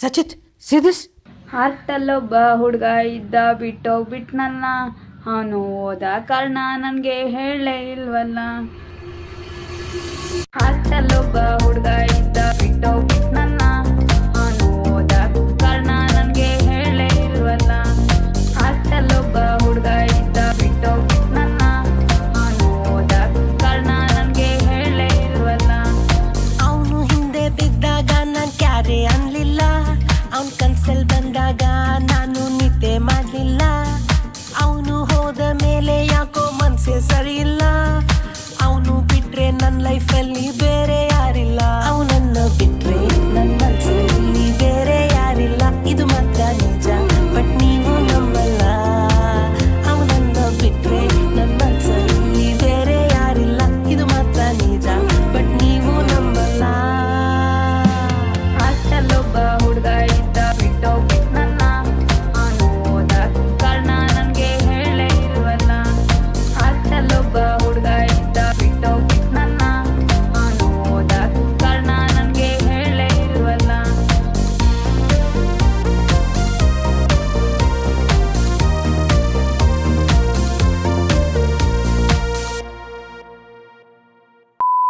ಸಚಿತ್ ಸಿದಿಸ್ ಹಾರ್ಟಲ್ಲೊಬ್ಬ ಹುಡುಗ ಇದ್ದ ಬಿಟ್ಟೋಗ್ಬಿಟ್ನಲ್ಲ, ಅವನು ಹೋದ ಕಾರಣ ನನಗೆ ಹೇಳಲೇ ಇಲ್ವಲ್ಲ. ಹಾರ್ಟಲ್ಲೊಬ್ಬ ಹುಡುಗ ಇದ್ದ ಬಿಟ್ಟೋಗ್ಬಿಟ್ನಲ್ಲ, ಅವನು ಹೋದ ಕಾರಣ ನನಗೆ ಹೇಳಲೇ ಇಲ್ವಲ್ಲ. ಹಾರ್ಟಲ್ಲೊಬ್ಬ ಹುಡುಗ ಇದ್ದ ಬಿಟ್ಟೋಗ್ಬಿಟ್ನಲ್ಲ, ಅವನು ಹೋದ ಕಾರಣ ನನಗೆ ಹೇಳಲೇ ಇಲ್ವಲ್ಲ. ಅವನು ಹಿಂದೆ ಬಿದ್ದಾಗ ನಾನು ಕ್ಯಾರೆ ಅನ್ಲಿಲ್ಲ, ಅವನ್ ಕನ್ಸಲ್ ಬಂದಾಗ ನಾನು ನಿದ್ದೆ ಮಾಡಲಿಲ್ಲ. ಅವನು ಹೋದ ಮೇಲೆ ಯಾಕೋ ಮನ್ಸೆ ಸರಿ ಇಲ್ಲ, ಅವನು ಬಿಟ್ರೆ ನನ್ನ ಲೈಫಲ್ಲಿ ಬೇರೆ ಯಾರಿಲ್ಲ. ಅವನನ್ನ ಬಿಟ್ರೆ ನನ್ನ ಮನ್ಸೆ